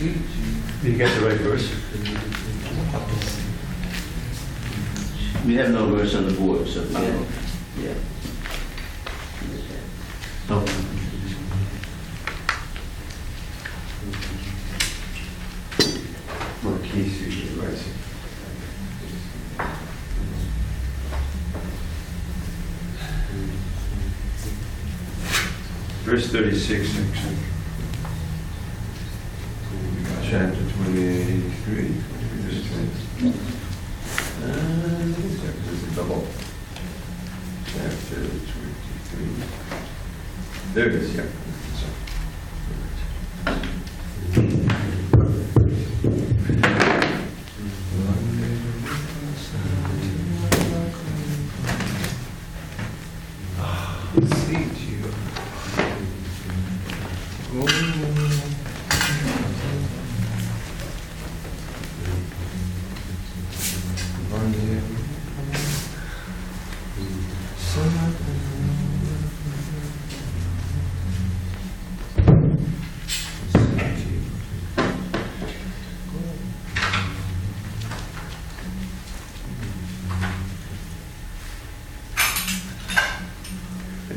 Did you get the right verse? We have no verse on the board, so yeah. Oh. Marquise usually writes it. Verse 36, actually. Chapter 23. Verse 20. There's a double. Chapter 23. There it is, yeah.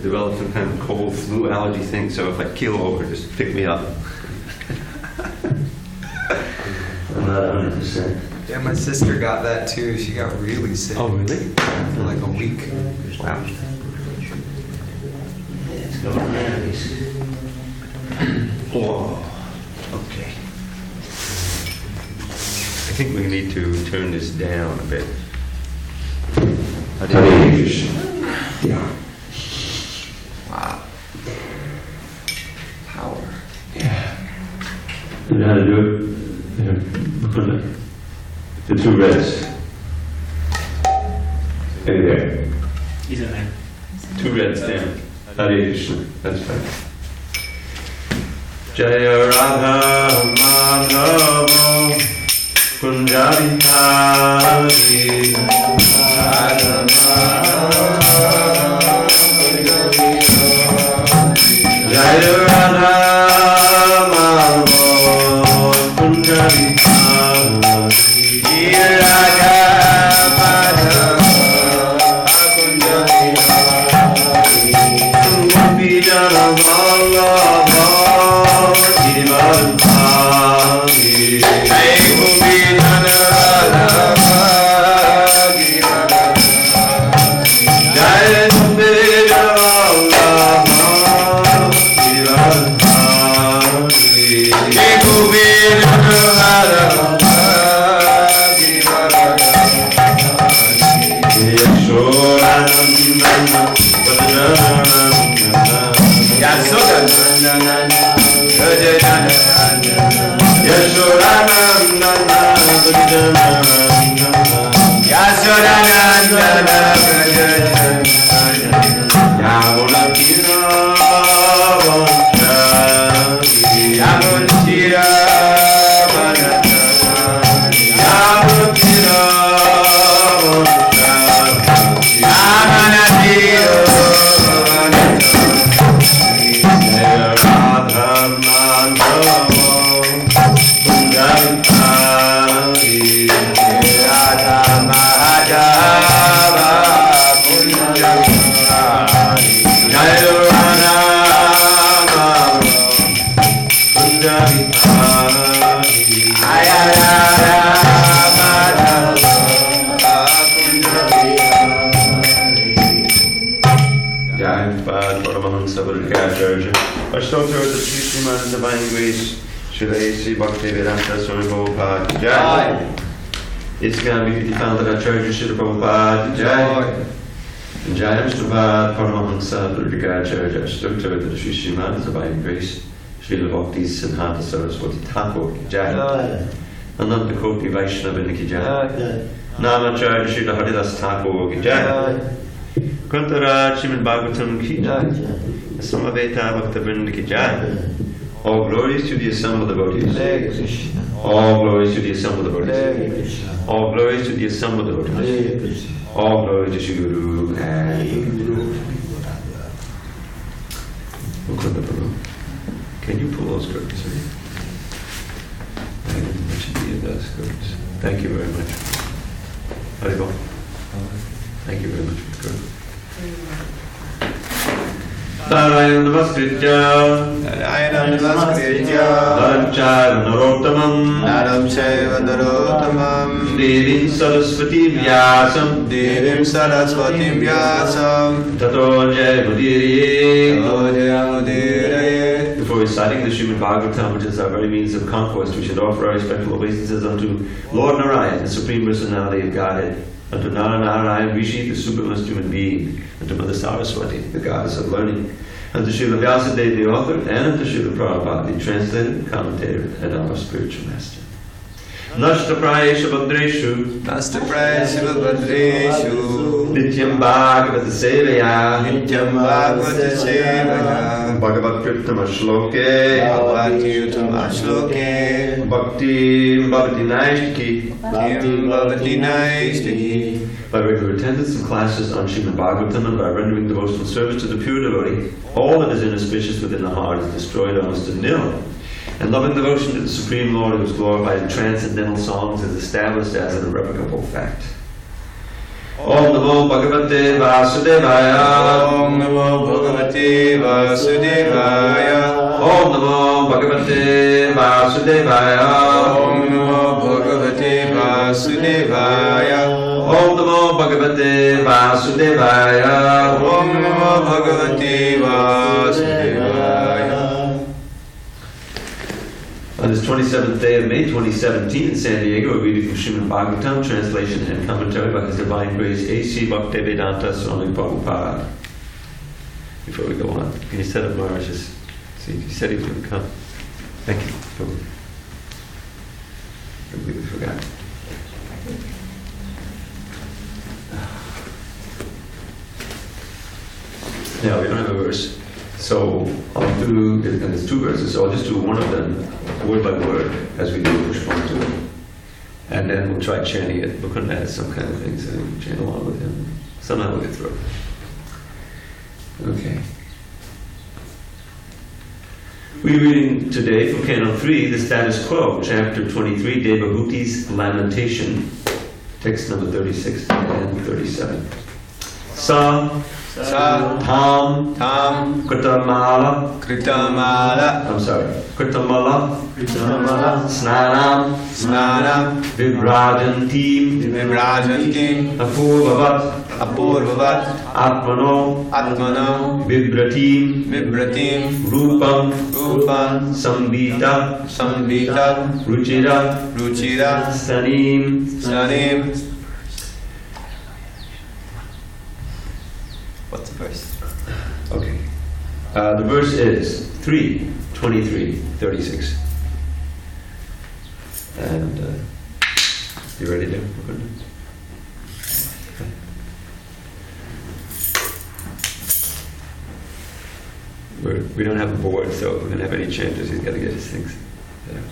Developed some kind of cold flu allergy thing, so if I keel over, just pick me up. I'm not 100%. Yeah, my sister got that too. She got really sick. Oh, really? For like a week. Wow. It's going on. Whoa. Okay. I think we need to turn this down a bit. Hare Krishna. Yeah. Wow. Power. Yeah. You know how to do it? Yeah. The two reds. Hey there. He's in there. Two reds down. Hare Krishna. That's fine. Jaya Radha Madhava Kunjari Hari Radha Madhava Jaya Radha Madhava Kunjari Hari Radha Madhava Kunjari Hari Gopi Jana Vallabha ISKCON founder Acharya Srila Prabhupada Jai. Jai Prabhupada Paramahansa Buddhagacharya Instructor of the Sri Srimad Divine Grace Srila Bhakti Siddhanta Saraswati Thakur Jai. Ananda Koti Vaishnava Niki Jai. Namacharya Srila Haridas Thakur Jai. Grantharaj Srimad Bhagavatam Ki Jai. Samaveta Bhaktivinoda Ki Jai. All glories to the assembled devotees. All glories to the assembled devotees. All glories to the assembled devotees. All glory to Shri Guru and Guru. Mukunda Prabhu. Can you pull those curtains? That's good. Thank you very much. Haribol. Thank you very much. Good. Narayana Namaskritya Narayana Namaskritya Naram Chaiva Narottamam Naram Chaiva Narottamam Devim Saraswati Vyasam Devim Saraswati Vyasam Tato Jayamudiriye. Jayamudiraye. Before reciting the Srimad Bhagavatam, which is our very means of conquest, we should offer our respectful obeisances unto Lord Narayan, the Supreme Personality of Godhead, unto Nara Narayan Rishi, the supremest human being, unto Mother Saraswati, the goddess of learning, unto Srila Vyasadeva, the author, and unto Srila Prabhupada, the translator, commentator, and our spiritual master. Nashta Prayesha Bhadreshu Nasta Prayesha Bhadreshu Nityam Bhagavata Sevaya Nityam Bhagavata Sevaya Bhagavat Kriptama Shloke Bhagavati Uttama Shloke Bhakti Bhavati Naishtaki Bhakti Bhavati Naishtaki. By regular attendance in classes on Srimad Bhagavatam and by rendering devotional service to the pure devotee, all that is inauspicious within the heart is destroyed almost to nil. And loving devotion to the Supreme Lord, who is glorified in transcendental songs, is established as an irrevocable fact. Om Namo Bhagavate Vasudevaya. Om Namo Bhagavate Vasudevaya. Om Namo Bhagavate Vasudevaya. Om Namo Bhagavate Vasudevaya. Om Namo Bhagavate Vasudevaya. Om Namo Bhagavate Vasudevaya. On this 27th day of May 2017 in SanDiego, a reading from Srimad Bhagavatam, translation and commentary by His Divine Grace A.C. Bhaktivedanta Swami Prabhupada. Before we go on, can you set up Maharaj's seat? He said he was going to come. Thank you, Prabhu. I completely forgot. Now, we don't have a verse. So I'll do, and there's two verses, so I'll just do one of them, word by word, as we do Pushpantu. And then we'll try chanting it. We're going to add some kind of things and chant along with him. Somehow we'll get through it. Okay. We're reading today from Canon 3, the status quo, chapter 23, Devahuti's Lamentation, text number 36 and 37. Sa Tam Kritamala Snanam Vibrajantim Apurvavat Atmano Vibratim Rupam Sambhita Ruchira Sanim. What's the verse? Okay. The verse is 3:23:36. And you ready there? We don't have a board, so if we're going to have any changes, he's got to get his things there.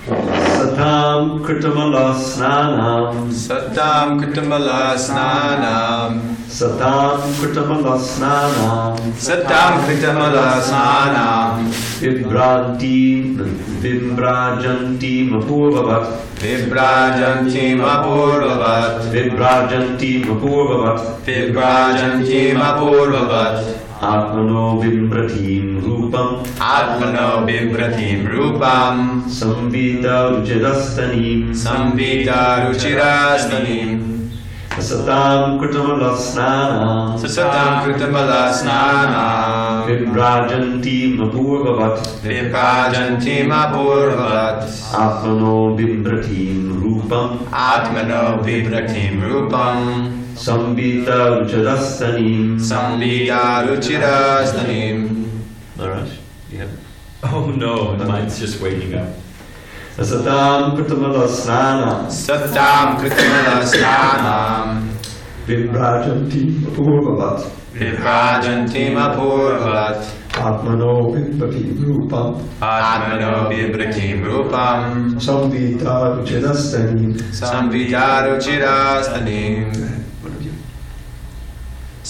Satam Kritamala Snanam. Satam Kritamala Snanam. Satam Kritamala Snanam. Satam Kritamala Snanam. Vibrajantim Apurvavat. Vibrajantim Apurvavat. Vibrajantim Apurvavat. Vibrajantim Apurvavat. Atmano Vimbratim Rupam. Atmano Vibratim Rupam. Sambhita Ruchirastanim. Sambhita Ruchirastanim. Satam Kritamala Snanam. Satam Kritamala Snanam. Vibrajantim Apurvavat. Vibrajantim Apurvavat. Atmano Vimbratim Rupam. Atmano Vibratim Rupam. Sambhita Ruchirastanim. Sambhita Ruchirastanim. Maharaj, you have it? Oh no, mine's just waking up. Satam Kritamala Snanam. Satam Kritamala Snanam. Vibrajantim Apurvavat. Vibrajantim Apurvavat. Atmano Vimbratim Rupam. Atmano Vibratim Rupam. Sambhita Ruchirastanim. Sambhita Ruchirastanim.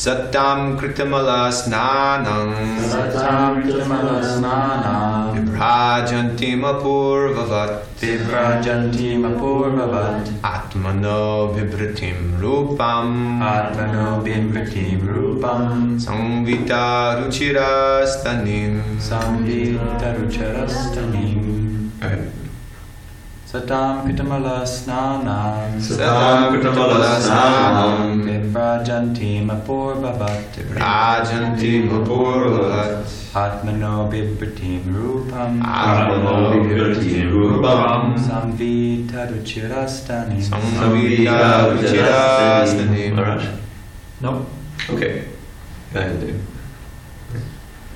Satam kritamala snanam Satam kritamala snanam Vibrajantim apurvavat Vibrajantim apurvavat Atmano vibratim rupam Atmano bimbritim rupam Samvita ruchirastanim. Samvita rucharastanim Satam kritamala snanam Satam kritamala snanam Vibrajantim apurvavat Vibrajantim apurvavat Atmano bibritim rupam Atmano vibratim rupam Samvita ruchirastanim Samvita ruchirastanim. All right. Nope. Okay. Go ahead, Dave.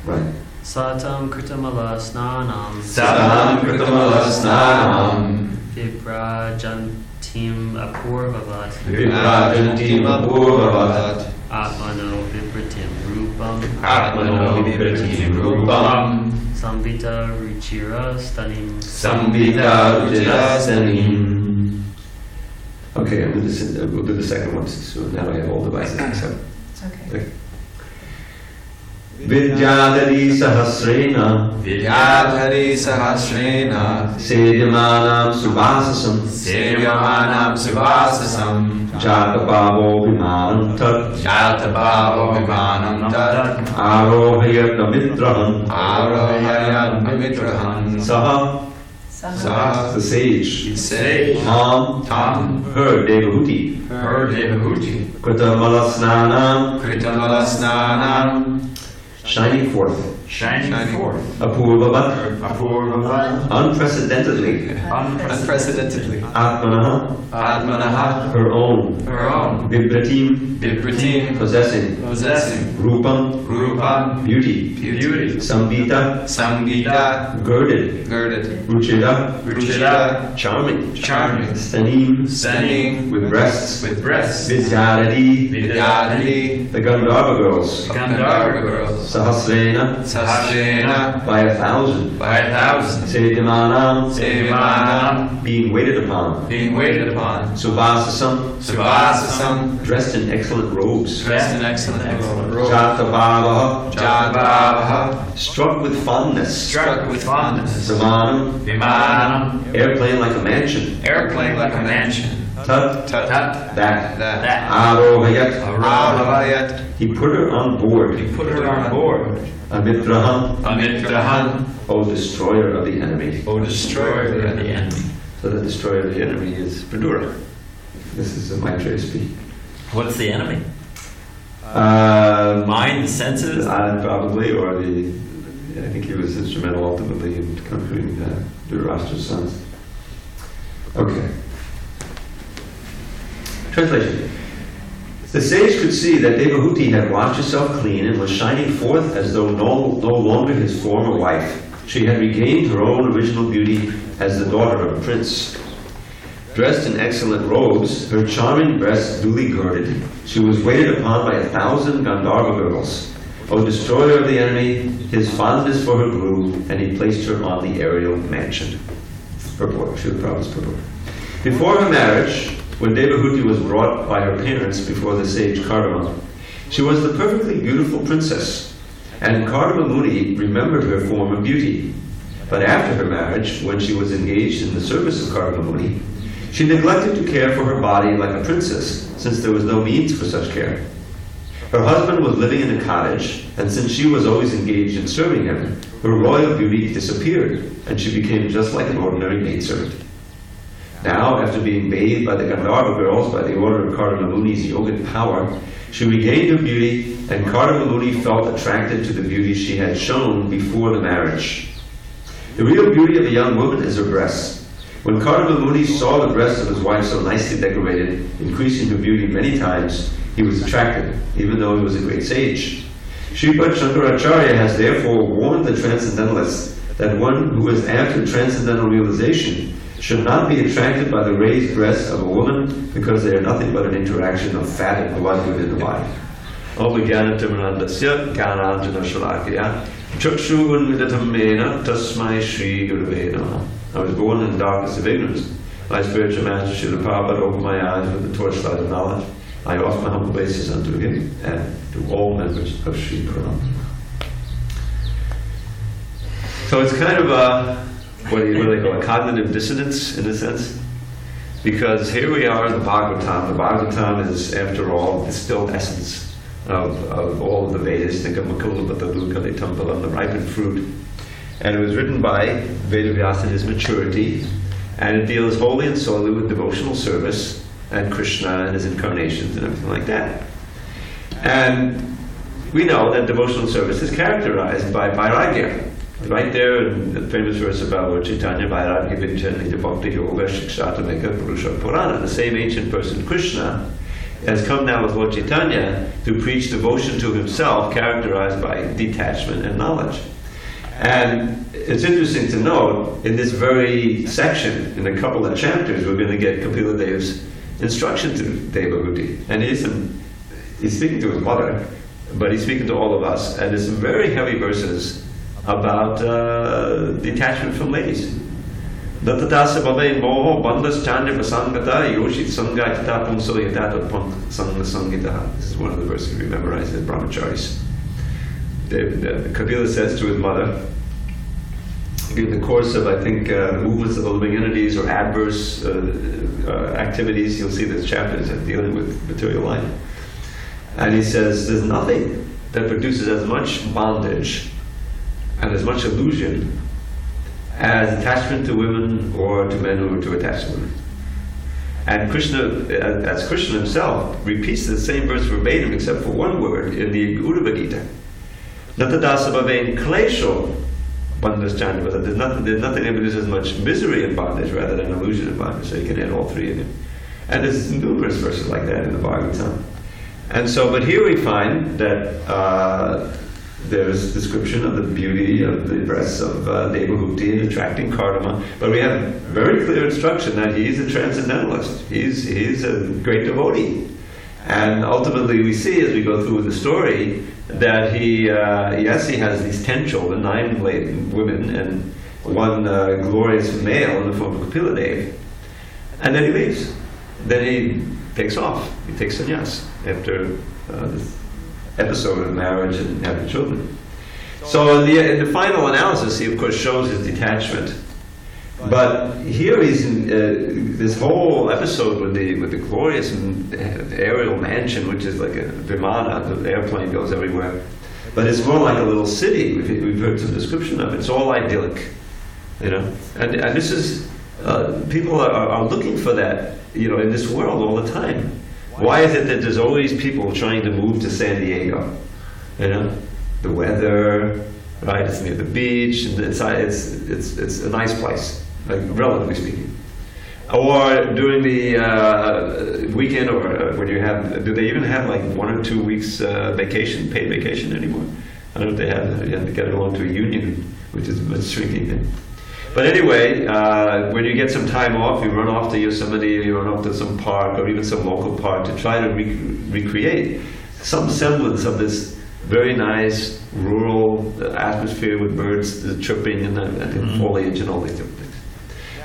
Right. Satam kritamala snanam Satam kritamala snanam Vibrajantim apurvavat Vibrajantim apurvavat Atmano vibratim rupam Atmano vibratim rupam Samvita ruchirastanim Samvita ruchirastanim. Okay, we'll do the second one. So now I have all devices. So. It's okay. Vidyadari sahasrena Vidyadhari sahasrena Sedyamanam subhasasam Sevyamanam subhasasam Jatabhavo vimanam tat Jatabhavo vimanam tat Arohayat namitrahan Arohayat namitrahan Saha, Saha the sage, Sage Tam, her Devahuti Her Devahuti Kritamala snanam Kritamala snanam shining forth Shining forth Apurvavat Apurvavat unprecedentedly Unprecedentedly Atmanaha Atmanaha her own Her own Vibratim Vibratim possessing Possessing Rupam Rupam beauty Beauty Sambhita Samgita girded Girded Ruchira Ruchira charming Charming Stanim Standing with breasts with breasts Vidyadari Vidyadhari the Gandharva girls Gandharva girls Sahasrena Sahasrena by 1,000 by 1,000 Sedyamanam Sevyamanam being waited upon being waited upon Subhasasam Subhasasam dressed in excellent robes dressed in excellent robes Jatabhava Jatabhava struck with fondness struck with fondness Vimanam Vimanam airplane like a mansion airplane like a mansion Tat Tat that that Arohayat Arohayat he put her on board He put her on board Amitraham Amitrahan O destroyer of the enemy. O destroyer of the enemy. So the destroyer of the enemy is Pradura. This is a Maitreya speak. What's the enemy? Mind, Mind, the senses? probably, or the. I think he was instrumental ultimately in conquering Dhritarashtra's sons. Okay. Translation. The sage could see that Devahuti had washed herself clean and was shining forth as though no longer his former wife. She had regained her own original beauty as the daughter of a prince. Dressed in excellent robes, her charming breasts duly girded, she was waited upon by 1,000 Gandharva girls. O destroyer of the enemy, his fondness for her grew, and he placed her on the aerial mansion. Purport, Srila Prabhupada's purport. Before her marriage, when Devahuti was brought by her parents before the sage Kardama, she was the perfectly beautiful princess, and Kardama Muni remembered her former beauty. But after her marriage, when she was engaged in the service of Kardama Muni, she neglected to care for her body like a princess, since there was no means for such care. Her husband was living in a cottage, and since she was always engaged in serving him, her royal beauty disappeared, and she became just like an ordinary maidservant. Now, after being bathed by the Gandharva girls by the order of Kardama Muni's yogic power, she regained her beauty, and Kardama Muni felt attracted to the beauty she had shown before the marriage. The real beauty of a young woman is her breasts. When Kardama Muni saw the breasts of his wife so nicely decorated, increasing her beauty many times, he was attracted, even though he was a great sage. Sripad Shankaracharya has therefore warned the transcendentalists that one who is after transcendental realization should not be attracted by the raised breasts of a woman because they are nothing but an interaction of fat and blood within the body. Obhagyanatimanandasya gyananjana shalakya chakshu unvidatam mena tasmai shri gurave namaha. I was born in the darkness of ignorance. My spiritual master Srila Prabhupada opened my eyes with the torchlight of knowledge. I offer my humble obeisances unto him and to all members of Sri Param. So it's kind of a, what do they call a cognitive dissonance in a sense? Because here we are in the Bhagavatam. The Bhagavatam is, after all, the still essence of all of the Vedas. Think of Makula Batalu Kalitambalam, the ripened fruit. And it was written by Vedavyasa in his maturity, and it deals wholly and solely with devotional service and Krishna and his incarnations and everything like that. And we know that devotional service is characterized by vairagya. Right there in the famous verse about Lord Chaitanya, Vairagya Vinchani Bhakti Yoga Shikshatameka Purusha Purana. The same ancient person, Krishna, has come now with Lord Chaitanya to preach devotion to himself, characterized by detachment and knowledge. And it's interesting to note, in this very section, in a couple of chapters, we're going to get Kapila Dev's instruction to Devahuti. And he's speaking to his mother, but he's speaking to all of us. And there's some very heavy verses about detachment from ladies. Datadasa bhave moho bandhas chanya pasangata yoshit sangayata pumso yatata sangha sangita. This is one of the verses we memorized as brahmacharis. Kapila says to his mother, in the course of, I think, movements of the living entities or adverse activities, you'll see there's chapters dealing with material life. And he says, there's nothing that produces as much bondage and as much illusion as attachment to women or to men who are too attached to women. And Krishna, as Krishna himself, repeats the same verse verbatim except for one word in the Uddhava Gita. Natadasa bhavein klesho bandhas chanya. There's nothing that produces as much misery in bondage rather than illusion in bondage. So you can add all three in it. And there's numerous verses like that in the Bhagavatam. And so, but here we find that there's description of the beauty of the breasts of Devahuti and attracting Kardama, but we have very clear instruction that he's a transcendentalist. He's a great devotee. And ultimately we see as we go through the story that he has these 10 children, 9 women, and one glorious male in the form of Kapila Dev. And then he leaves. Then he takes off. He takes sannyas after this episode of marriage and having children. So in the final analysis, he of course shows his detachment. But here he's in this whole episode with the glorious aerial mansion, which is like a vimana, the airplane goes everywhere. But it's more like a little city. We've heard some description of it. It's all idyllic, you know. And this is people are looking for that, you know, in this world all the time. Why is it that there's always people trying to move to SanDiego? You know, the weather, right? It's near the beach, and it's a nice place, like relatively speaking. Or during the weekend, or when you have, do they even have like 1 or 2 weeks vacation, paid vacation anymore? I don't know if they have. You have to get along to a union, which is a shrinking thing. But anyway, when you get some time off, you run off to Yosemite, you run off to some park, or even some local park to try to recreate some semblance of this very nice rural atmosphere with birds chirping and foliage and all these different things.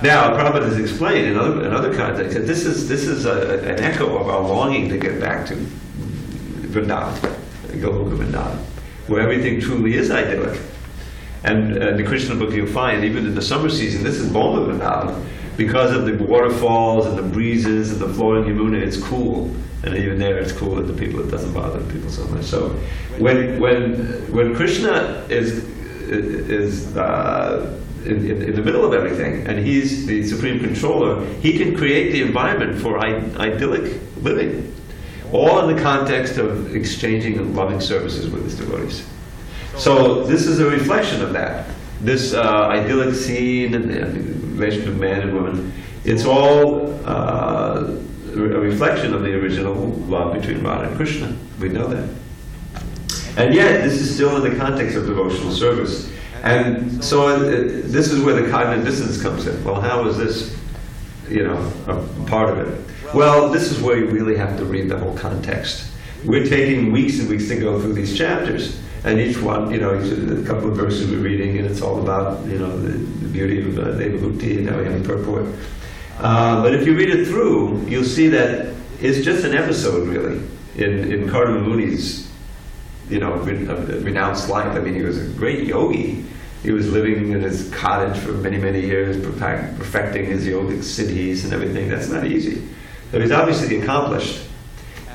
Now, Prabhupada has explained in other contexts that this is an echo of our longing to get back to Vrindavan, Goloka Vrindavan, where everything truly is idyllic. And in the Krishna book you'll find, even in the summer season, this is Boma Vrindavan. Because of the waterfalls and the breezes and the flowing Yamuna, it's cool. And even there it's cool that it doesn't bother people so much. So when Krishna is in the middle of everything, and he's the supreme controller, he can create the environment for idyllic living. All in the context of exchanging loving services with his devotees. So this is a reflection of that. This idyllic scene and the relation of man and woman, it's all a reflection of the original love between Radha and Krishna. We know that. And yet, this is still in the context of devotional service. And so this is where the cognitive dissonance comes in. Well, how is this, a part of it? Well, this is where you really have to read the whole context. We're taking weeks and weeks to go through these chapters. And each one, a couple of verses we're reading, and it's all about, the beauty of Devahuti and how we have the purport. But if you read it through, you'll see that is just an episode, really, in Cardamom Muni's, renounced life. I mean, he was a great yogi. He was living in his cottage for many, many years, perfecting his yogic siddhis and everything. That's not easy. So he's obviously accomplished.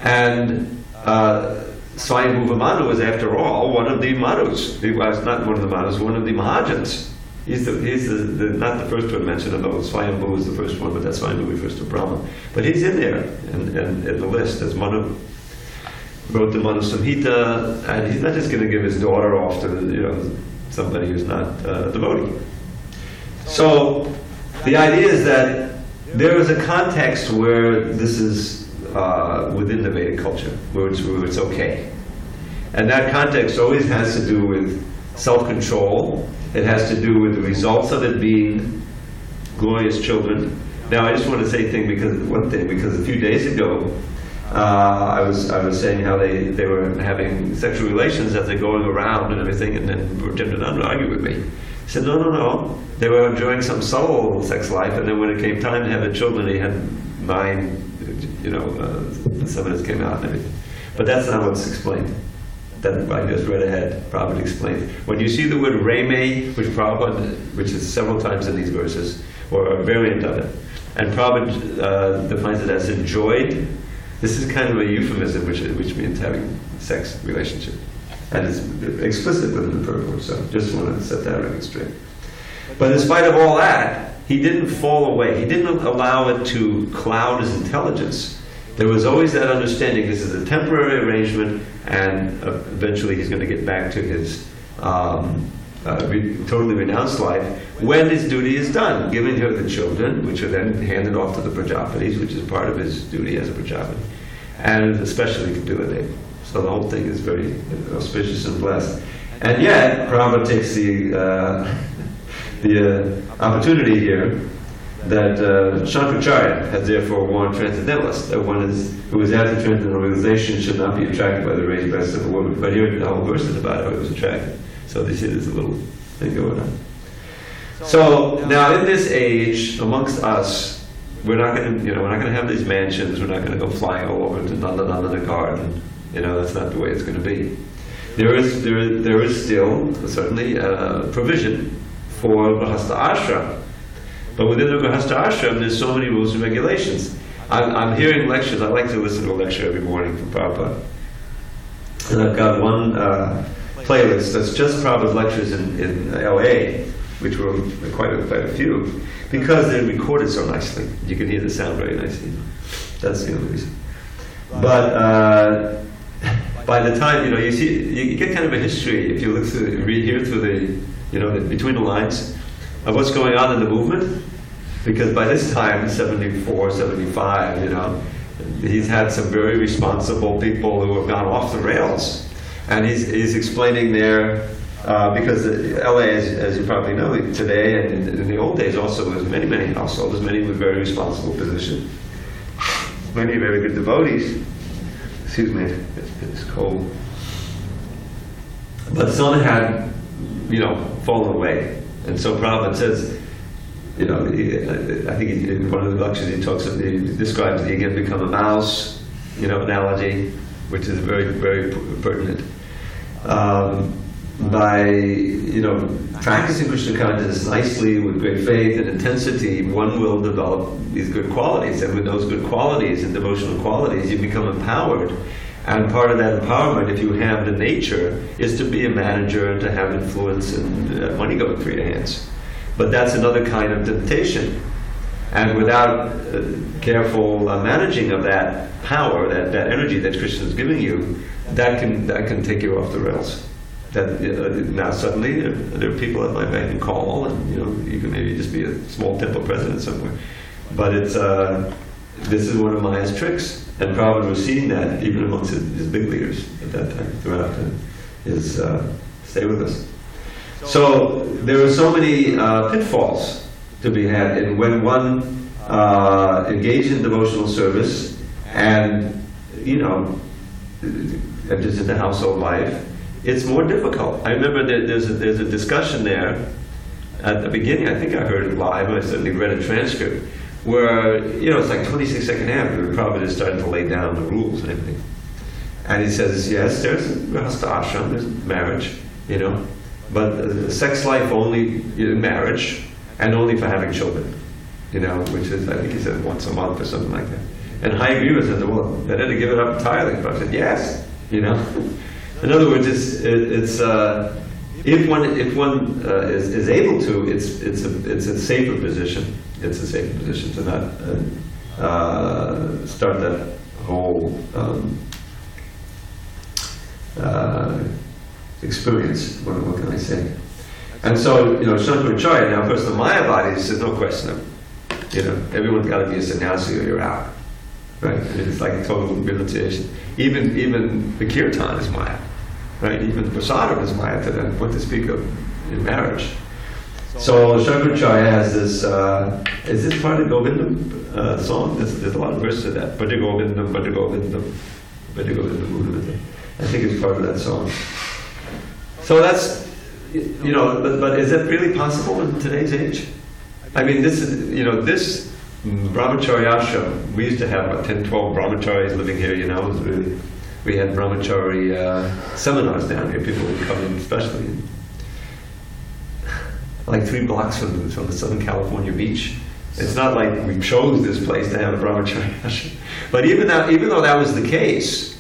And Swayambhuva Manu was, after all, one of the Madhus. He was not one of the Madhus, one of the Mahajans. He's not the first one mentioned, although Swayambhu is the first one, but that's Swayambhu refers to Brahma. But he's in there, in the list, as Manu wrote the Manu Samhita, and he's not just going to give his daughter off to somebody who's not a devotee. So the idea is that there is a context where this is within the Vedic culture, where it's okay. And that context always has to do with self-control. It has to do with the results of it being glorious children. Now, I just want to say one thing, because a few days ago, I was saying how they were having sexual relations as they're going around and everything, and then Jindrananda argued with me. He said, no. They were enjoying some subtle sex life, and then when it came time to have the children, they had 9, inseminates came out and everything. But that's not what's explained. That I just read ahead. Prabhupada explained. When you see the word reme, which is several times in these verses, or a variant of it, and Prabhupada defines it as enjoyed, this is kind of a euphemism, which means having sex relationship. And it's explicit within the purport, so just want to set that record straight. But in spite of all that, he didn't fall away. He didn't allow it to cloud his intelligence. There was always that understanding, this is a temporary arrangement, and eventually he's going to get back to his totally renounced life when his duty is done, giving her the children, which are then handed off to the Prajapatis, which is part of his duty as a Prajapati, and especially Kapila Deva. So the whole thing is very auspicious and blessed. And yet, Prabhupada takes the opportunity here that Shankaracharya has therefore warned transcendentalists that one who is after transcendental realization should not be attracted by the raised breasts of a woman. But here the whole verse is about how he was attracted. So they see there's a little thing going on. So now in this age, amongst us, we're not going to have these mansions. We're not going to go flying all over to Nanda garden. That's not the way it's going to be. There is still certainly provision for Grihastha ashram. But within the Grihastha ashram, there's so many rules and regulations. I'm hearing lectures. I like to listen to a lecture every morning from Prabhupada. And I've got one playlist that's just Prabhupada's lectures in LA, which were quite a few, because they're recorded so nicely. You can hear the sound very nicely. That's the only reason. But by the time, you get kind of a history if you read here through the, between the lines of what's going on in the movement. Because by this time, 74, 75, he's had some very responsible people who have gone off the rails. And he's explaining there, because LA, as you probably know, today and in the old days also, was many, many householders, many with very responsible positions, many very good devotees. Excuse me, it's cold. But some had, fallen away. And so Prabhupada says, I think in one of the lectures he describes the again become a mouse, analogy, which is very, very pertinent. By practicing Krishna consciousness nicely with great faith and intensity, one will develop these good qualities, and with those good qualities and devotional qualities, you become empowered. And part of that empowerment, if you have the nature, is to be a manager and to have influence and money going through your hands. But that's another kind of temptation. And without careful managing of that power, that energy that Krishna is giving you, that can take you off the rails. Now suddenly there are people at my bank and call, and you can maybe just be a small temple president somewhere. But this is one of Maya's tricks, and Prabhupada was seeing that even amongst his big leaders at that time throughout his stay with us. So there were so many pitfalls to be had, and when one engaged in devotional service and just in the household life, it's more difficult. I remember there's a discussion there at the beginning. I think I heard it live, and I certainly read a transcript, where, it's like 26nd Avenue, Prabhupada is starting to lay down the rules and everything. And he says, yes, there's Grihastha ashram, there's marriage, but sex life only in marriage, and only for having children, which is, I think he said, once a month or something like that. And Hayagriva said, well, better to give it up entirely. But I said, yes, In other words, if one is able to, it's a safer position. It's a safer position to not start that whole experience. What can I say? And so, Shankaracharya, now of course the Mayavadis says no question of, everyone's got to be a sannyasi or you're out. Right? It's like total renunciation. Even the kirtan is Maya. Right? Even the prasadam is Maya to them, what to speak of in marriage. So Shankaracharya has this, is this part of Govindam song? There's a lot of verses of that. Bhaja Govindam, Bhaja Govindam, Bhaja Govindam. I think it's part of that song. So that's, but is that really possible in today's age? I mean, this is, this brahmacharya ashram, we used to have about 10, 12 brahmacharis living here, we had brahmachari seminars down here. People would come in, especially like 3 blocks from the Southern California beach. It's not like we chose this place to have a brahmacharya ashram. But even though that was the case,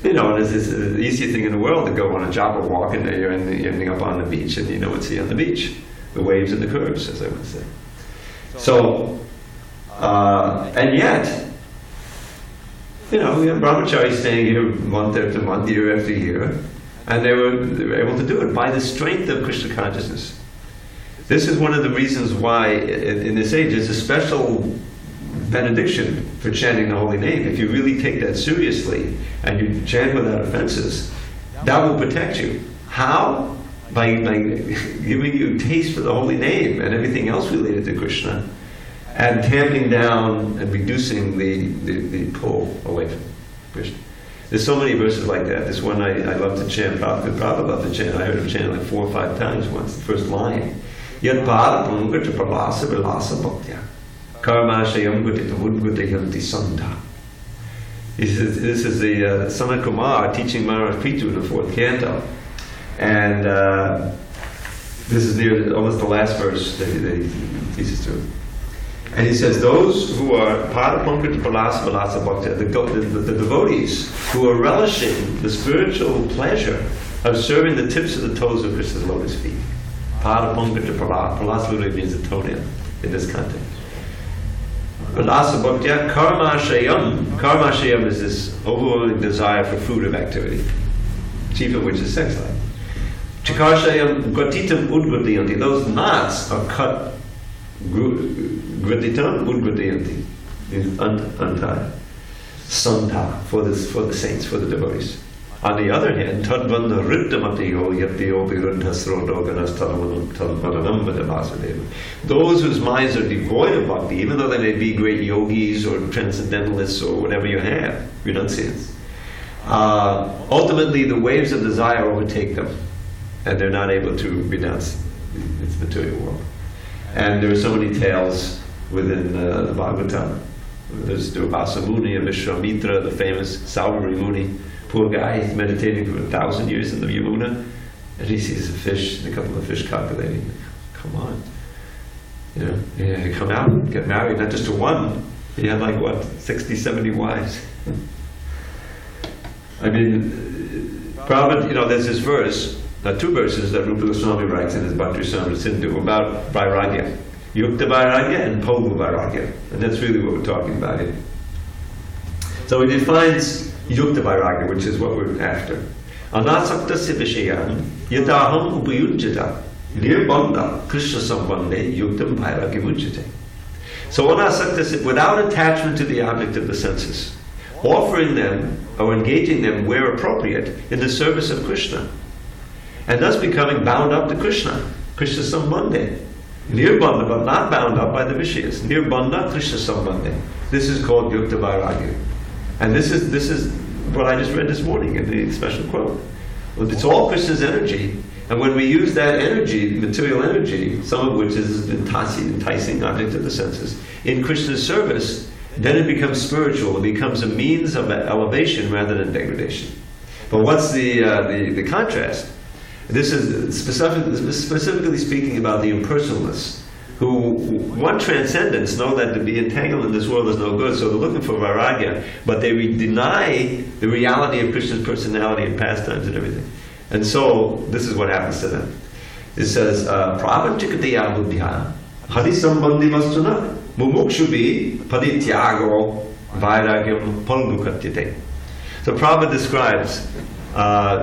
it's the easiest thing in the world to go on a japa walk and you're ending up on the beach and you know what's on the beach. The waves and the curves, as I would say. So, and yet, we have brahmacharis staying here month after month, year after year, and they were able to do it by the strength of Krishna consciousness. This is one of the reasons why in this age there's a special benediction for chanting the holy name. If you really take that seriously and you chant without offenses, that will protect you. How? By giving you taste for the holy name and everything else related to Krishna, and tamping down and reducing the pull away from Krishna. There's so many verses like that. This one I love to chant, Prabhu loved to chant. I heard him chant like 4 or 5 times once, the first line. Yat pada punga to pralasa vilasa bhaktya karmashayam gutita mudgutayanti sandha. He says, this is the Sanat Kumar teaching Maharaj Prithu in the 4th canto. And this is near almost the last verse that he teaches to. And he says, those who are Padapankaj Palasa Balasa Bhakti, the devotees who are relishing the spiritual pleasure of serving the tips of the toes of Krishna's lotus feet. Padapankaj Palasa, Palasa literally means a toenail in this context. Balasa Bhakti, Karma Shayam. Karma Shayam is this overwhelming desire for fruitive activity, chief of which is sex life. Chikarshayam Gratitam Udgratiyanti. Those knots are cut. Gratitam Udgratiyanti means untied. Santa for the saints, for the devotees. On the other hand, Tadvanda Riddhamatiyo Yatyo Viruddhasrodoganas Tadvadanam Vadavasudeva. Those whose minds are devoid of bhakti, even though they may be great yogis or transcendentalists or whatever you have, renunciants, ultimately the waves of desire overtake them, and they're not able to renounce its material world. And there are so many tales within the Bhagavatam. There's Durvasa Muni and Vishwamitra, the famous Saubhari Muni. Poor guy, he's meditating for 1,000 years in the Yamuna, and he sees a fish and a couple of fish copulating. Come on. Come out and get married, not just to one. He had 60, 70 wives. I mean, Prabhupada, there's this verse, 2 verses that Rupa Goswami writes in his Bhakti Rasamrita Sindhu about Vairagya. Yukta Vairagya and Pogu Vairagya. And that's really what we're talking about here. So he defines Yukta Vairagya, which is what we're after. Anasakta Sivishayam Yataham Upayujjata Nirbandha Krishna Sambandhe Yuktam Vairagya Mujjate. So Anasakta, without attachment to the object of the senses, offering them or engaging them where appropriate in the service of Krishna, and thus becoming bound up to Krishna Sambandhe. Nirbandha, but not bound up by the Vishayas. Nirbandha Krishna Sambandhe. This is called Yukta Vairagya. And this is what I just read this morning in the special quote. It's all Krishna's energy. And when we use that energy, material energy, some of which is an enticing object of the senses, in Krishna's service, then it becomes spiritual. It becomes a means of elevation rather than degradation. But what's the contrast? This is specifically speaking about the impersonalists, who want transcendence, know that to be entangled in this world is no good, so they're looking for vairagya, but they deny the reality of Krishna's personality and pastimes and everything. And so, this is what happens to them. It says, Pravanchikataya buddhya, hadisambandhi mastuna, mumukshubi padityago vairagyam palgukatyate. So Prabhupada describes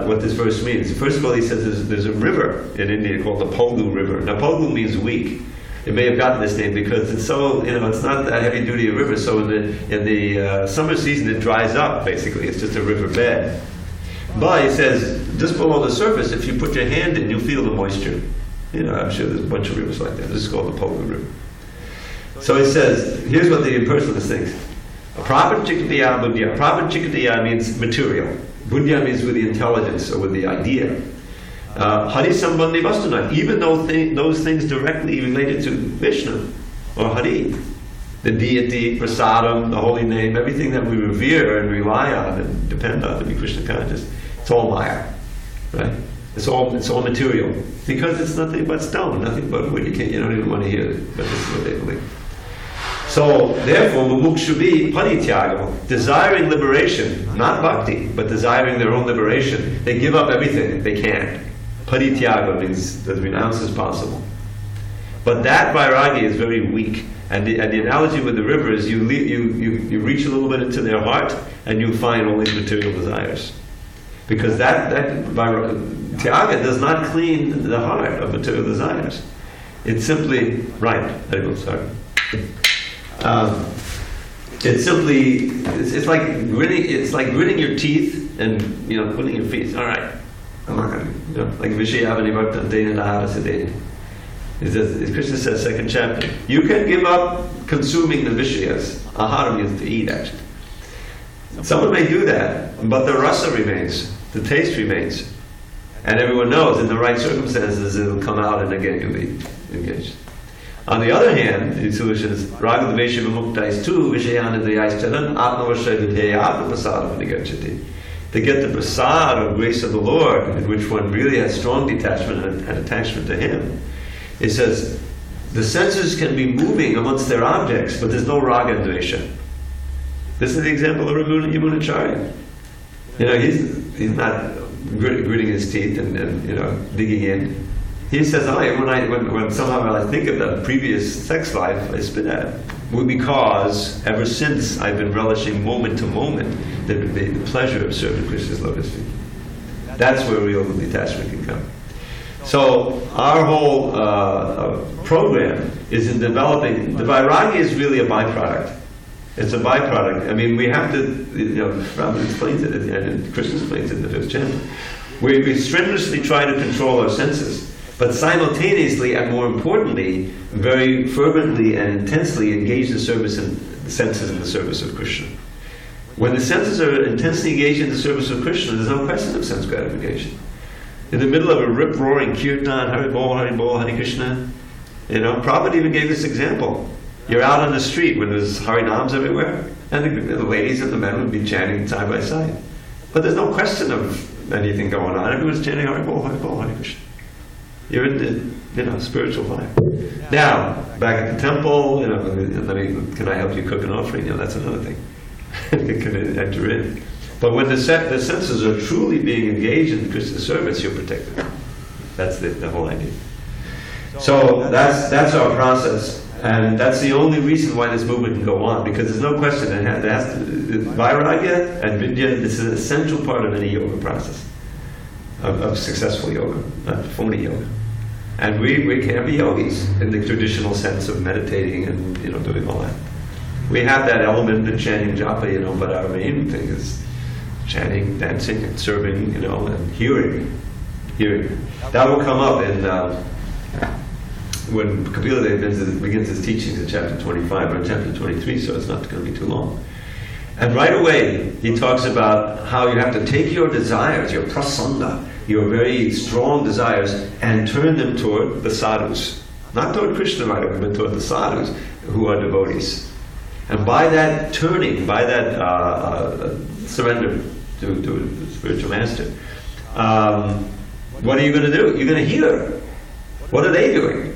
what this verse means. First of all, he says there's a river in India called the Polgu River. Now, Polgu means weak. It may have gotten this name because it's so, it's not that heavy duty a river, so in the summer season it dries up, basically. It's just a river bed. But he says, just below the surface, if you put your hand in, you'll feel the moisture. I'm sure there's a bunch of rivers like that. This is called the Polgu River. So he says, here's what the impersonalist thinks. Prapanchikataya buddhya. Prapanchikataya means material. Buddhya means with the intelligence or with the idea. Hari sambandhi vastuna, even though those things directly related to Vishnu or Hari, the deity, prasadam, the holy name, everything that we revere and rely on and depend on to be Krishna conscious, it's all Maya, right? It's all material because it's nothing but stone, nothing but wood. You don't even want to hear it, but this is what they believe. So therefore, mumukshubi parityago, desiring liberation, not bhakti, but desiring their own liberation, they give up everything they can. Parityaga means as renounced as possible. But that vairagya is very weak. And the analogy with the river is you reach a little bit into their heart and you find only material desires. Because that tyaga does not clean the heart of material desires. It's simply, it's like gritting your teeth and putting your feet. All right, I'm not going to, like Vishayavani Bhakta Dena Nahara Siddhena. Krishna says, second chapter, you can give up consuming the Vishayas. Ahara means to eat, actually. Someone may do that, but the rasa remains, the taste remains. And everyone knows in the right circumstances it'll come out and again you'll be engaged. On the other hand, the solution is Raga Dvesha Vimuktais tu Vishayana Dayaicharan Atmavashay Vidheya Atmaprasada Vanigachati. To get the prasad or grace of the Lord, in which one really has strong detachment and attachment to Him, it says the senses can be moving amongst their objects, but there's no raga and dvesha. This is the example of Yamunacharya. He's not gritting his teeth and digging in. He says, when somehow I think of the previous sex life, I spit at it. Because ever since I've been relishing moment to moment the pleasure of serving Krishna's lotus feet. That's where real detachment can come. So our whole program is in developing. The vairagya is really a byproduct. It's a byproduct. I mean, we have to, Prabhu explains it, and Krishna explains it in the fifth chapter. We strenuously try to control our senses, but simultaneously, and more importantly, very fervently and intensely engage the senses in the service of Krishna. When the senses are intensely engaged in the service of Krishna, there's no question of sense gratification. In the middle of a rip-roaring kirtan, Hari Bol, Hari Krishna, Prabhupada even gave this example. You're out on the street when there's Harinams everywhere, and the ladies and the men would be chanting side by side. But there's no question of anything going on. Everyone's chanting Hari Bol, Hari Krishna. You're in the spiritual vibe. Now, back at the temple, can I help you cook an offering? That's another thing. You can enter in. But when the senses are truly being engaged in Krishna's service, you're protected. That's the whole idea. So that's our process, and that's the only reason why this movement can go on, because there's no question vairagya and vidya. This is an essential part of any yoga process, of successful yoga, not phony yoga. And we can't be yogis in the traditional sense of meditating and doing all that. We have that element in chanting japa, but our main thing is chanting, dancing, and serving, and hearing. That will come up in when Kapila Dev begins his teachings in chapter 25 or chapter 23, so it's not going to be too long. And right away, he talks about how you have to take your desires, your prasanga, your very strong desires, and turn them toward the sadhus. Not toward Krishna right away, but toward the sadhus, who are devotees. And by that turning, by that surrender to the spiritual master, what are you going to do? You're going to hear. What are they doing?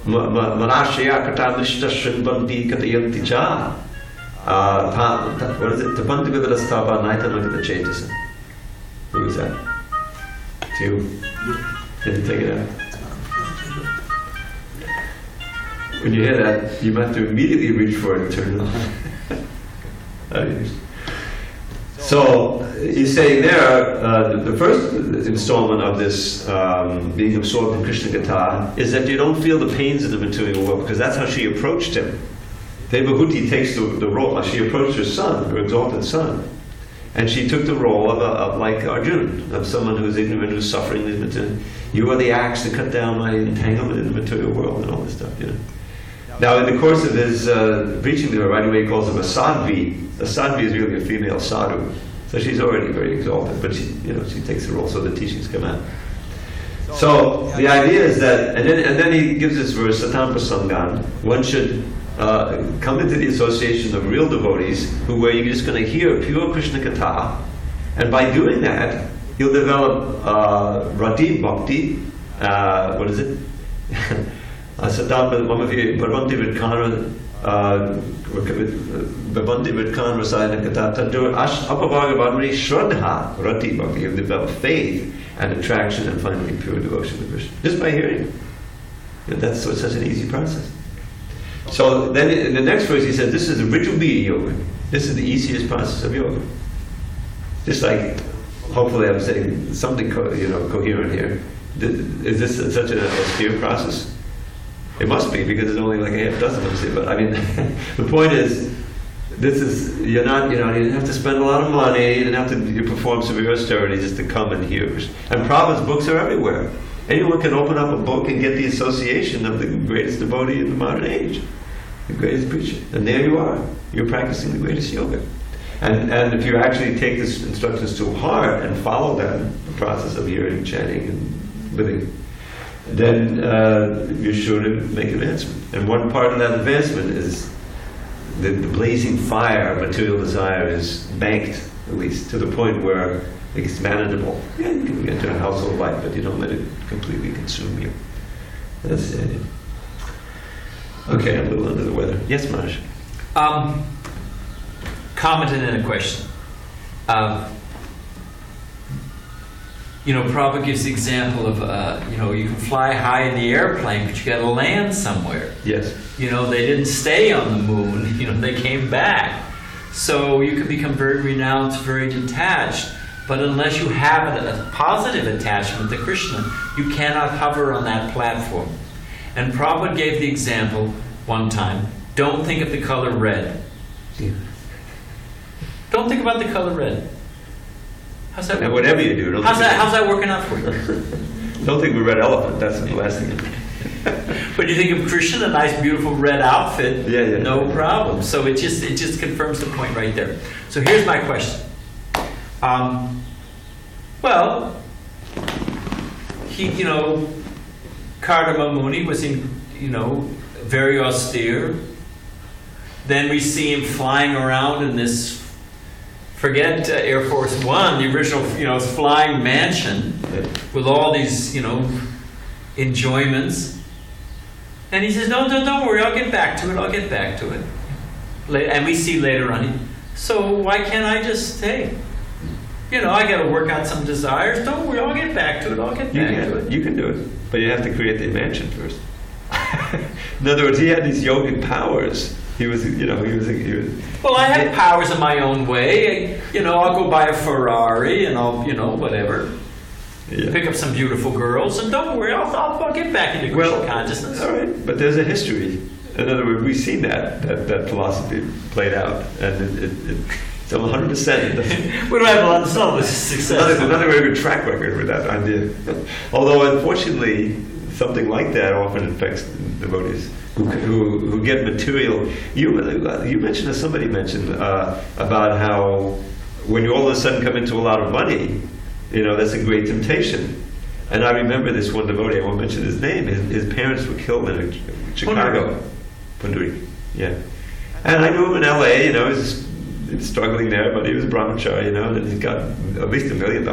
Manashya katamishta shrinvanti katayanti cha. What is it? Tapanti vividastava naitanagata chetasa. Who is that? It's you. Didn't take it out. When you hear that, you have to immediately reach for it and turn it on. So, he's saying there, the first installment of this being absorbed in Krishna Gatha is that you don't feel the pains of the material world, because that's how she approached him. Devahuti takes the role. She approached her son, her exalted son, and she took the role of like Arjuna, of someone who's ignorant, who's suffering. You are the axe to cut down my entanglement in the material world and all this stuff, you know. Now, in the course of his preaching to her, right away he calls him a sadhvi. A sadhvi is really a female sadhu, so she's already very exalted, but she takes the role, so the teachings come out. So the idea is that, and then he gives this verse, Satam Prasangan, one should come into the association of real devotees, where you're just going to hear pure Krishna Katha, and by doing that, you'll develop Rati Bhakti, what is it? Satam Bhavanti Vidkana Bhavanti Vidkana Rasayana Katha Tadur Apabhagavadmani Shraddha Rati Bhakti. You'll develop faith and attraction and finally pure devotion to Krishna. Just by hearing. That's such an easy process. So then in the next verse he says, this is the Ritubi yoga. This is the easiest process of yoga. Just like, hopefully I'm saying something coherent here. Is this such an austere process? It must be, because there's only like a half dozen of us here. But I mean, the point is, this is, you didn't have to spend a lot of money, you didn't have to perform severe austerity just to come and hear. And Prabhupada's books are everywhere. Anyone can open up a book and get the association of the greatest devotee in the modern age, the greatest preacher. And there you are. You're practicing the greatest yoga. And if you actually take these instructions to heart and follow them, the process of hearing, chanting, and living, then you're sure to make advancement. And one part of that advancement is the blazing fire of material desire is banked, at least, to the point where it's manageable. Yeah, you can enter a household life, but you don't let it completely consume you. That's the idea. Okay, I'm a little under the weather. Yes, Maj? Commented in a question. Prabhupada gives the example of, you can fly high in the airplane, but you got to land somewhere. Yes. They didn't stay on the moon. They came back. So you can become very renounced, very detached, but unless you have a positive attachment to Krishna, you cannot hover on that platform. And Prabhupada gave the example one time, don't think of the color red. Don't think about the color red. How's that? And whatever you do, how's that working out for you? Don't think of a red elephant. That's the last thing. But you think of Krishna, a nice, beautiful red outfit. Yeah. No problem. So it just confirms the point right there. So here's my question. Kardama Muni was very austere. Then we see him flying around in this, forget Air Force One, the original, flying mansion with all these, enjoyments. And he says, no, don't worry, I'll get back to it. And we see later on, so why can't I just stay? I got to work out some desires. Don't worry, I'll get back to it. You can do it, but you have to create the mansion first. In other words, he had these yogic powers. He was. Well, I have powers in my own way. I'll go buy a Ferrari and I'll, whatever. Yeah. Pick up some beautiful girls, and don't worry, I'll get back into Krishna consciousness. All right, but there's a history. In other words, we've seen that philosophy played out, and it's 100%. We don't have a lot of success. Not a very good track record with that idea. Although, unfortunately, something like that often affects devotees who get material. You mentioned, or somebody mentioned, about how when you all of a sudden come into a lot of money, that's a great temptation. And I remember this one devotee, I won't mention his name, his parents were killed in Chicago. Pundurik, yeah. And I knew him in LA, he was struggling there, but he was a brahmachari, and he got at least $1 million,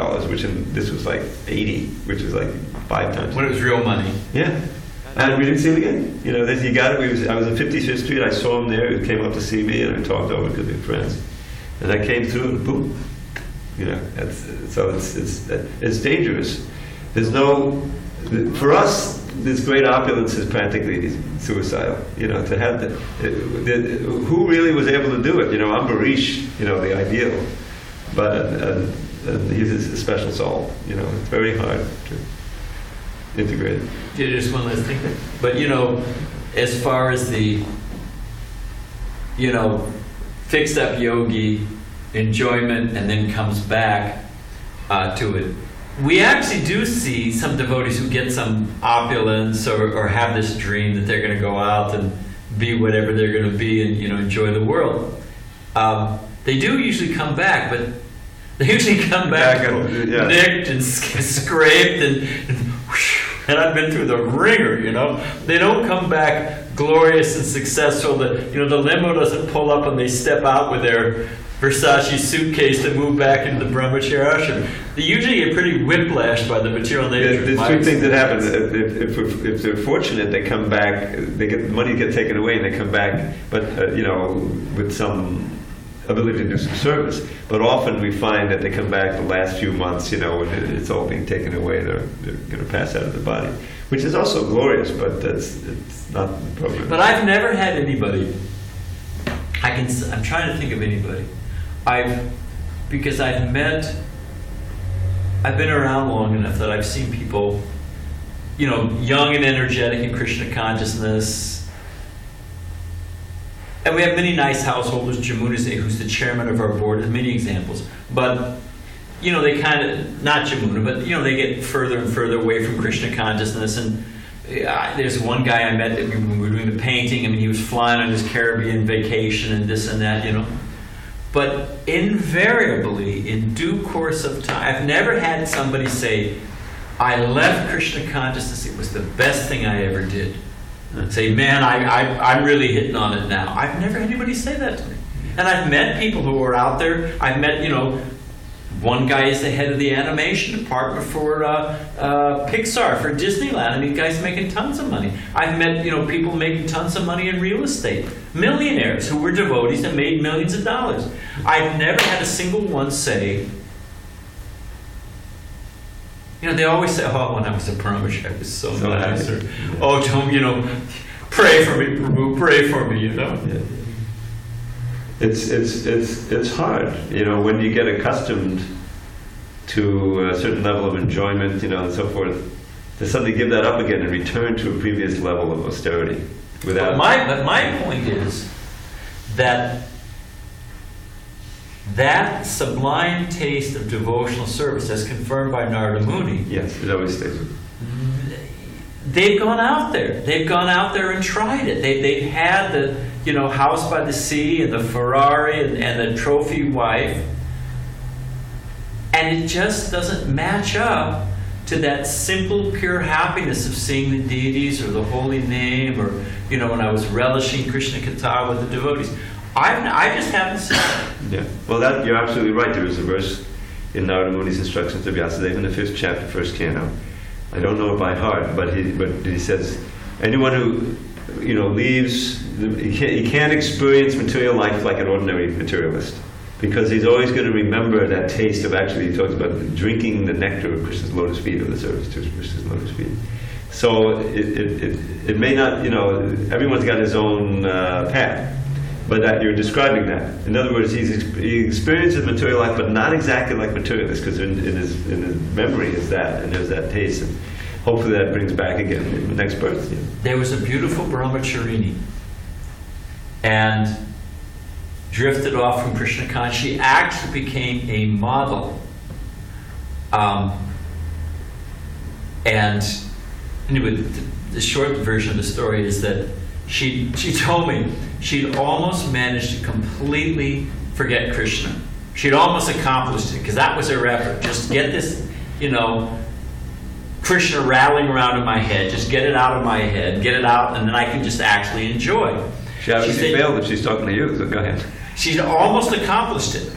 this was like 80, which is like 5 times. When it was real money. Yeah. And we didn't see him again. Then he got it. I was in 55th Street, I saw him there, he came up to see me, and we talked over because we were friends. And I came through, and boom. So it's dangerous. There's no, for us, this great opulence is practically suicidal. To have who really was able to do it? Ambarish, the ideal, but he's a special soul. It's very hard to integrate it. Just one last thing. But as far as the fixed up yogi enjoyment and then comes back to it. We actually do see some devotees who get some opulence or have this dream that they're going to go out and be whatever they're going to be and enjoy the world. They do usually come back, but they usually come back nicked and scraped and I've been through the ringer. They don't come back glorious and successful. The limo doesn't pull up and they step out with their Versace suitcase to move back into the brahmacharya ashram. They usually get pretty whiplashed by the material nature. There's two things that happen. If they're fortunate, they come back. Money get taken away, and they come back. But with some ability to do some service. But often we find that they come back the last few months. When it's all being taken away, they're going to pass out of the body, which is also glorious. But it's not the program. But I've never had anybody. I'm trying to think of anybody. I've been around long enough that I've seen people, young and energetic in Krishna consciousness. And we have many nice householders. Jamuna, who's the chairman of our board, has many examples. But, they kind of, not Jamuna, but, they get further and further away from Krishna consciousness. And there's one guy I met when we were doing the painting. He was flying on his Caribbean vacation and this and that, But invariably, in due course of time, I've never had somebody say, I left Krishna consciousness, it was the best thing I ever did. And say, man, I'm really hitting on it now. I've never had anybody say that to me. And I've met people who are out there. I've met, one guy is the head of the animation department for Pixar, for Disneyland. The guy's making tons of money. I've met, people making tons of money in real estate. Millionaires who were devotees and made millions of dollars. I've never had a single one say, they always say, oh, when I was a brahmachari, I was so nice. Or, oh, don't, pray for me, Prabhu, pray for me, Yeah. It's hard, when you get accustomed to a certain level of enjoyment, and so forth, to suddenly give that up again and return to a previous level of austerity. But my point is that sublime taste of devotional service, as confirmed by Narada Muni, yes, it always stays with you. They've gone out there. They've gone out there and tried it. They've had the house by the sea and the Ferrari and the trophy wife, and it just doesn't match up to that simple, pure happiness of seeing the deities or the holy name, or when I was relishing Krishna Katha with the devotees. I just haven't seen it. Yeah. Well, you're absolutely right. There is a verse in Narada Muni's instructions to Vyasadeva in the 5th chapter, 1st canto. I don't know it by heart, but he says, anyone who leaves, he can't experience material life like an ordinary materialist, because he's always going to remember that taste of, actually, he talks about drinking the nectar of Krishna's lotus feet, or the service to Krishna's lotus feet. So it may not, everyone's got his own path, but that you're describing that. In other words, he experiences material life, but not exactly like materialists, because in his memory is that, and there's that taste, and hopefully that brings back again in the next birth. There was a beautiful brahmacharini, and drifted off from Krishna consciousness. She actually became a model, and Anyway, the short version of the story is that she told me she'd almost managed to completely forget Krishna. She'd almost accomplished it, because that was her effort. Just get this, Krishna rattling around in my head. Just get it out of my head, get it out, and then I can just actually enjoy. She obviously said- failed if she's talking to you, so go ahead. She'd almost accomplished it.